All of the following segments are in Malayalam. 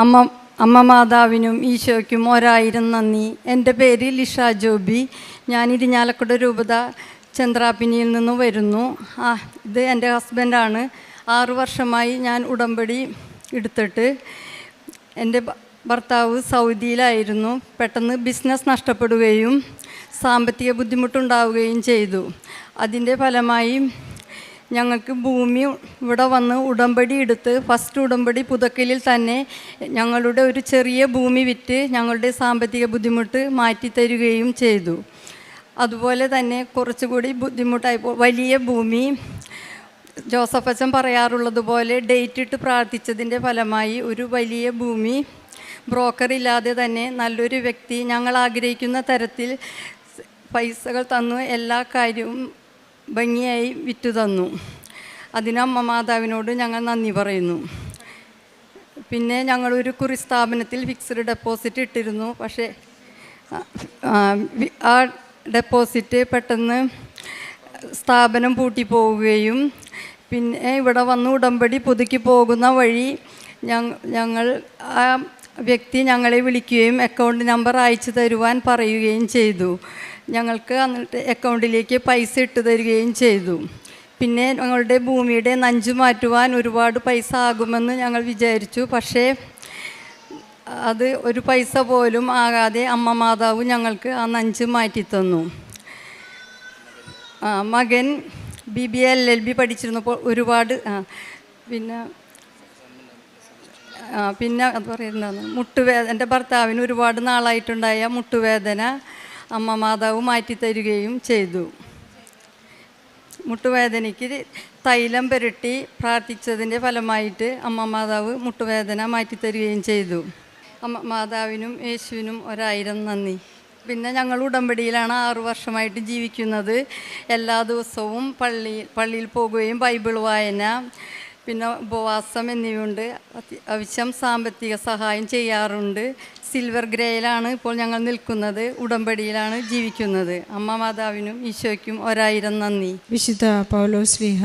അമ്മ അമ്മ മാതാവിനും ഈശോയ്ക്കും 1000 നന്ദി. എൻ്റെ പേര് ലിഷ ജോബി. ഞാൻ ഇരിഞ്ഞാലക്കുട രൂപത ചന്ദ്രാപിനിയിൽ നിന്ന് വരുന്നു. ഇത് എൻ്റെ ഹസ്ബൻഡാണ്. 6 വർഷമായി ഞാൻ ഉടമ്പടി എടുത്തിട്ട്. എൻ്റെ ഭർത്താവ് സൗദിയിലായിരുന്നു. പെട്ടെന്ന് ബിസിനസ് നഷ്ടപ്പെടുകയും സാമ്പത്തിക ബുദ്ധിമുട്ടുണ്ടാവുകയും ചെയ്തു. അതിൻ്റെ ഫലമായി ഞങ്ങൾക്ക് ഭൂമി ഇവിടെ വന്ന് ഉടമ്പടി എടുത്ത് ഫസ്റ്റ് ഉടമ്പടി പുതക്കലിൽ തന്നെ ഞങ്ങളുടെ ഒരു ചെറിയ ഭൂമി വിറ്റ് ഞങ്ങളുടെ സാമ്പത്തിക ബുദ്ധിമുട്ട് മാറ്റിത്തരുകയും ചെയ്തു. അതുപോലെ തന്നെ കുറച്ചുകൂടി ബുദ്ധിമുട്ടായപ്പോൾ വലിയ ഭൂമി ജോസഫ് അച്ഛൻ പറയാറുള്ളതുപോലെ ഡേറ്റ് ഇട്ട് പ്രാർത്ഥിച്ചതിൻ്റെ ഫലമായി ഒരു വലിയ ഭൂമി ബ്രോക്കറില്ലാതെ തന്നെ നല്ലൊരു വ്യക്തി ഞങ്ങൾ ആഗ്രഹിക്കുന്ന തരത്തിൽ പൈസകൾ തന്നു എല്ലാ കാര്യവും ഭംഗിയായി വിറ്റു തന്നു. അതിന് അമ്മ മാതാവിനോട് ഞങ്ങൾ നന്ദി പറയുന്നു. പിന്നെ ഞങ്ങളൊരു കുറി സ്ഥാപനത്തിൽ ഫിക്സ്ഡ് ഡെപ്പോസിറ്റ് ഇട്ടിരുന്നു. പക്ഷേ ആ ഡെപ്പോസിറ്റ് പെട്ടെന്ന് സ്ഥാപനം പൂട്ടിപ്പോവുകയും പിന്നെ ഇവിടെ വന്ന് ഉടമ്പടി പുതുക്കി പോകുന്ന വഴി ഞങ്ങൾ ആ വ്യക്തി ഞങ്ങളെ വിളിക്കുകയും അക്കൗണ്ട് നമ്പർ അയച്ചു തരുവാൻ പറയുകയും ചെയ്തു. ഞങ്ങൾക്ക് എന്നിട്ട് അക്കൗണ്ടിലേക്ക് പൈസ ഇട്ട് തരികയും ചെയ്തു. പിന്നെ ഞങ്ങളുടെ ഭൂമിയുടെ നഞ്ച് മാറ്റുവാൻ ഒരുപാട് പൈസ ആകുമെന്ന് ഞങ്ങൾ വിചാരിച്ചു. പക്ഷേ അത് ഒരു പൈസ പോലും ആകാതെ അമ്മ മാതാവ് ഞങ്ങൾക്ക് ആ നഞ്ച് മാറ്റിത്തന്നു. മകൻ BBA LLB പഠിച്ചിരുന്നപ്പോൾ ഒരുപാട് പിന്നെ അത് പറയുന്നതാണ് എൻ്റെ ഭർത്താവിന് ഒരുപാട് നാളായിട്ടുണ്ടായ മുട്ടുവേദന അമ്മ മാതാവ് മാറ്റിത്തരികയും ചെയ്തു. മുട്ടുവേദനയ്ക്ക് തൈലം പുരട്ടി പ്രാർത്ഥിച്ചതിൻ്റെ ഫലമായിട്ട് അമ്മ മാതാവ് മുട്ടുവേദന മാറ്റിത്തരികയും ചെയ്തു. അമ്മ മാതാവിനും യേശുവിനും 1000 നന്ദി. പിന്നെ ഞങ്ങൾ ഉടമ്പടിയിലാണ് 6 വർഷമായിട്ട് ജീവിക്കുന്നത്. എല്ലാ ദിവസവും പള്ളിയിൽ പോകുകയും ബൈബിൾ വായന പിന്നെ ഉപവാസം എന്നിവയുണ്ട്. ആവശ്യം സാമ്പത്തിക സഹായം ചെയ്യാറുണ്ട്. സിൽവർ ഗ്രേയിലാണ് ഇപ്പോൾ ഞങ്ങൾ നിൽക്കുന്നത്. ഉടമ്പടിയിലാണ് ജീവിക്കുന്നത്. അമ്മ മാതാവിനും ഈശോയ്ക്കും 1000 നന്ദി. വിശുദ്ധ പൗലോസ് ശ്ലീഹ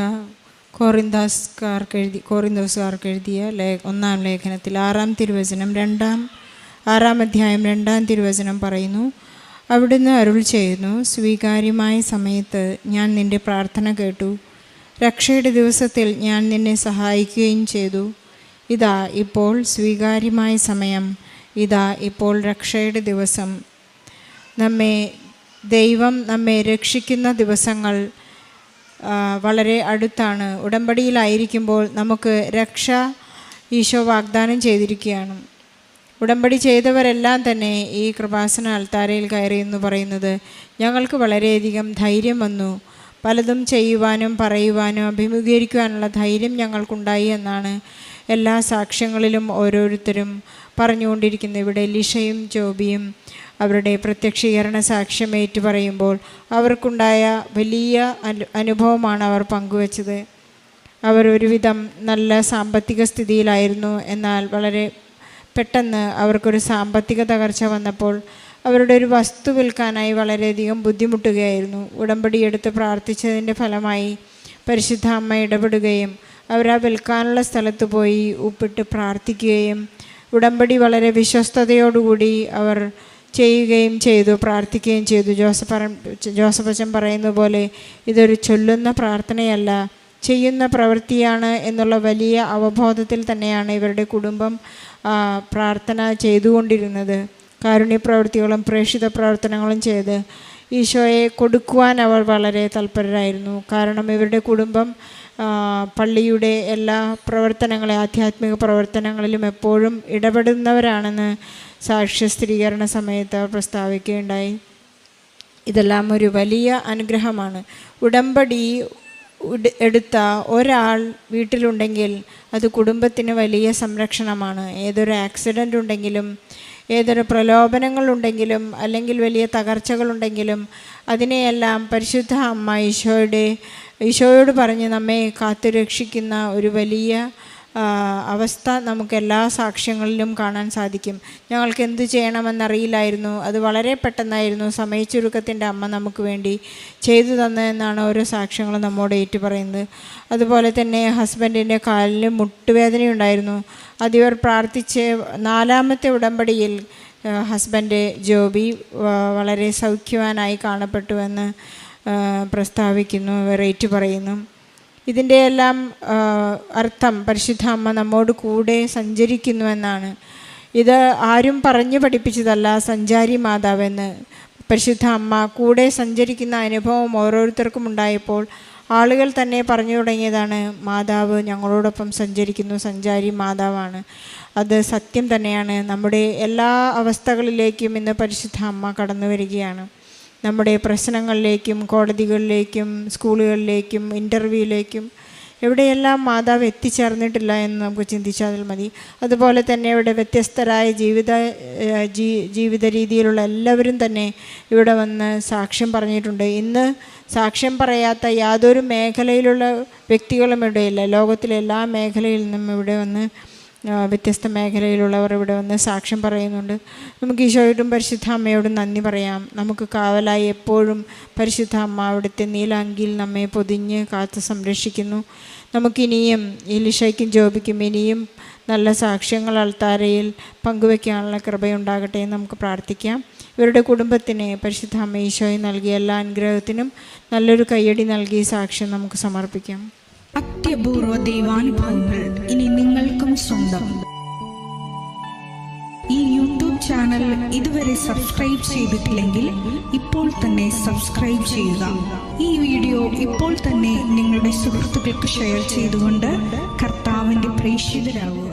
കോറിന്തോസുകാർക്ക് എഴുതിയ 1-ാം ലേഖനത്തിൽ 6-ാം തിരുവചനം 6-ാം അധ്യായം 2-ാം തിരുവചനം പറയുന്നു, അവിടുന്ന് അരുൾ ചെയ്യുന്നു, സ്വീകാര്യമായ സമയത്ത് ഞാൻ നിൻ്റെ പ്രാർത്ഥന കേട്ടു, രക്ഷയുടെ ദിവസത്തിൽ ഞാൻ നിന്നെ സഹായിക്കുകയും ചെയ്തു. ഇതാ ഇപ്പോൾ സ്വീകാര്യമായ സമയം, ഇതാ ഇപ്പോൾ രക്ഷയുടെ ദിവസം. ദൈവം നമ്മെ രക്ഷിക്കുന്ന ദിവസങ്ങൾ വളരെ അടുത്താണ്. ഉടമ്പടിയിലായിരിക്കുമ്പോൾ നമുക്ക് രക്ഷ ഈശോ വാഗ്ദാനം ചെയ്തിരിക്കുകയാണ്. ഉടമ്പടി ചെയ്തവരെല്ലാം തന്നെ ഈ കൃപാസന അൾത്താരയിൽ കയറി എന്ന് പറയുന്നത് ഞങ്ങൾക്ക് വളരെയധികം ധൈര്യം വന്നു. പലതും ചെയ്യുവാനും പറയുവാനും അഭിമുഖീകരിക്കുവാനുള്ള ധൈര്യം ഞങ്ങൾക്കുണ്ടായി എന്നാണ് എല്ലാ സാക്ഷ്യങ്ങളിലും ഓരോരുത്തരും പറഞ്ഞുകൊണ്ടിരിക്കുന്നത്. ഇവിടെ ലിഷയും ജോബിയും അവരുടെ പ്രത്യക്ഷീകരണ സാക്ഷ്യം ഏറ്റു പറയുമ്പോൾ അവർക്കുണ്ടായ വലിയ അനുഭവമാണ് അവർ പങ്കുവച്ചത്. അവർ ഒരുവിധം നല്ല സാമ്പത്തിക സ്ഥിതിയിലായിരുന്നു. എന്നാൽ വളരെ പെട്ടെന്ന് അവർക്കൊരു സാമ്പത്തിക തകർച്ച വന്നപ്പോൾ അവരുടെ ഒരു വസ്തു വിൽക്കാനായി വളരെയധികം ബുദ്ധിമുട്ടുകയായിരുന്നു. ഉടമ്പടി എടുത്ത് പ്രാർത്ഥിച്ചതിൻ്റെ ഫലമായി പരിശുദ്ധ അമ്മ ഇടപെടുകയും അവർ ആ വിൽക്കാനുള്ള സ്ഥലത്ത് പോയി ഉപ്പിട്ട് പ്രാർത്ഥിക്കുകയും ഉടമ്പടി വളരെ വിശ്വസ്തയോടുകൂടി അവർ ചെയ്യുകയും ചെയ്തു, പ്രാർത്ഥിക്കുകയും ചെയ്തു. ജോസഫ് അച്ഛൻ പറയുന്ന പോലെ ഇതൊരു ചൊല്ലുന്ന പ്രാർത്ഥനയല്ല, ചെയ്യുന്ന പ്രവൃത്തിയാണ് എന്നുള്ള വലിയ അവബോധത്തിൽ തന്നെയാണ് ഇവരുടെ കുടുംബം പ്രാർത്ഥന ചെയ്തുകൊണ്ടിരുന്നത്. കാരുണ്യപ്രവൃത്തികളും പ്രേക്ഷിത പ്രവർത്തനങ്ങളും ചെയ്ത് ഈശോയെ കൊടുക്കുവാൻ അവർ വളരെ തൽപരരായിരുന്നു. കാരണം ഇവരുടെ കുടുംബം പള്ളിയുടെ എല്ലാ ആധ്യാത്മിക പ്രവർത്തനങ്ങളിലും എപ്പോഴും ഇടപെടുന്നവരാണെന്ന് സാക്ഷ്യ സ്ഥിരീകരണ സമയത്ത് അവർ പ്രസ്താവിക്കുകയുണ്ടായി. ഇതെല്ലാം ഒരു വലിയ അനുഗ്രഹമാണ്. ഉടമ്പടി എടുത്ത ഒരാൾ വീട്ടിലുണ്ടെങ്കിൽ അത് കുടുംബത്തിന് വലിയ സംരക്ഷണമാണ്. ഏതൊരു ആക്സിഡൻ്റ് ഉണ്ടെങ്കിലും, ഏതൊരു പ്രലോഭനങ്ങളുണ്ടെങ്കിലും, അല്ലെങ്കിൽ വലിയ തകർച്ചകളുണ്ടെങ്കിലും അതിനെയെല്ലാം പരിശുദ്ധ അമ്മ ഈശോയോട് പറഞ്ഞ് നമ്മെ കാത്തുരക്ഷിക്കുന്ന ഒരു വലിയ അവസ്ഥ നമുക്ക് എല്ലാ സാക്ഷ്യങ്ങളിലും കാണാൻ സാധിക്കും. ഞങ്ങൾക്ക് എന്ത് ചെയ്യണമെന്നറിയില്ലായിരുന്നു, അത് വളരെ പെട്ടെന്നായിരുന്നു സമയച്ചുരുക്കത്തിൻ്റെ അമ്മ നമുക്ക് വേണ്ടി ചെയ്തു തന്നതെന്നാണ് ഓരോ സാക്ഷ്യങ്ങളും നമ്മോട് ഏറ്റു പറയുന്നത്. അതുപോലെ തന്നെ ഹസ്ബൻഡിൻ്റെ കാലിന് മുട്ടുവേദനയുണ്ടായിരുന്നു. അതിവർ പ്രാർത്ഥിച്ച് 4ാമത്തെ ഉടമ്പടിയിൽ ഹസ്ബൻഡ് ജോബി വളരെ സൗഖ്യവാനായി കാണപ്പെട്ടുവെന്ന് പ്രസ്താവിക്കുന്നു, ഏറ്റു പറയുന്നു. ഇതിൻ്റെ എല്ലാം അർത്ഥം പരിശുദ്ധ അമ്മ നമ്മോട് കൂടെ സഞ്ചരിക്കുന്നുവെന്നാണ്. ഇത് ആരും പറഞ്ഞു പഠിപ്പിച്ചതല്ല, സഞ്ചാരി മാതാവെന്ന്. പരിശുദ്ധ അമ്മ കൂടെ സഞ്ചരിക്കുന്ന അനുഭവം ഓരോരുത്തർക്കും ഉണ്ടായപ്പോൾ ആളുകൾ തന്നെ പറഞ്ഞു തുടങ്ങിയതാണ്, മാതാവ് ഞങ്ങളോടൊപ്പം സഞ്ചരിക്കുന്നു, സഞ്ചാരി മാതാവാണ്. അത് സത്യം തന്നെയാണ്. നമ്മുടെ എല്ലാ അവസ്ഥകളിലേക്കും ഇന്ന് പരിശുദ്ധ അമ്മ കടന്നു വരികയാണ്. നമ്മുടെ പ്രശ്നങ്ങളിലേക്കും കോടതികളിലേക്കും സ്കൂളുകളിലേക്കും ഇൻ്റർവ്യൂവിലേക്കും എവിടെയെല്ലാം മാതാവ് എത്തിച്ചേർന്നിട്ടില്ല എന്ന് നമുക്ക് ചിന്തിച്ചാൽ മതി. അതുപോലെ തന്നെ ഇവിടെ വ്യത്യസ്തരായ ജീവിത രീതിയിലുള്ള എല്ലാവരും തന്നെ ഇവിടെ വന്ന് സാക്ഷ്യം പറഞ്ഞിട്ടുണ്ട്. ഇന്ന് സാക്ഷ്യം പറയാത്ത യാതൊരു മേഖലയിലുള്ള വ്യക്തികളും ഇവിടെയില്ല. ലോകത്തിലെ എല്ലാ മേഖലയിൽ നിന്നും ഇവിടെ വന്ന് വ്യത്യസ്ത മേഖലയിലുള്ളവർ ഇവിടെ വന്ന് സാക്ഷ്യം പറയുന്നുണ്ട്. നമുക്ക് ഈശോയോടും പരിശുദ്ധ അമ്മയോടും നന്ദി പറയാം. നമുക്ക് കാവലായി എപ്പോഴും പരിശുദ്ധ അമ്മ അവിടുത്തെ നീലാങ്കിയിൽ നമ്മെ പൊതിഞ്ഞ് കാത്ത് സംരക്ഷിക്കുന്നു. നമുക്കിനിയും ഈ ലിഷയ്ക്കും ജോബിക്കും ഇനിയും നല്ല സാക്ഷ്യങ്ങൾ അൾത്താരയിൽ പങ്കുവയ്ക്കാനുള്ള കൃപയുണ്ടാകട്ടെ എന്ന് നമുക്ക് പ്രാർത്ഥിക്കാം. ഇവരുടെ കുടുംബത്തിന് പരിശുദ്ധ അമ്മ ഈശോയെ നൽകിയ എല്ലാ അനുഗ്രഹത്തിനും നല്ലൊരു കയ്യടി നൽകി സാക്ഷ്യം നമുക്ക് സമർപ്പിക്കാം. അത്യപൂർവ ദൈവാനുഭവങ്ങൾ ഇനി നിങ്ങൾക്കും സ്വന്തം. ഈ യൂട്യൂബ് ചാനൽ ഇതുവരെ സബ്സ്ക്രൈബ് ചെയ്തിട്ടില്ലെങ്കിൽ ഇപ്പോൾ തന്നെ സബ്സ്ക്രൈബ് ചെയ്യുക. ഈ വീഡിയോ ഇപ്പോൾ തന്നെ നിങ്ങളുടെ സുഹൃത്തുക്കൾക്ക് ഷെയർ ചെയ്തുകൊണ്ട് കർത്താവിൻ്റെ പ്രേക്ഷിതരാകുക.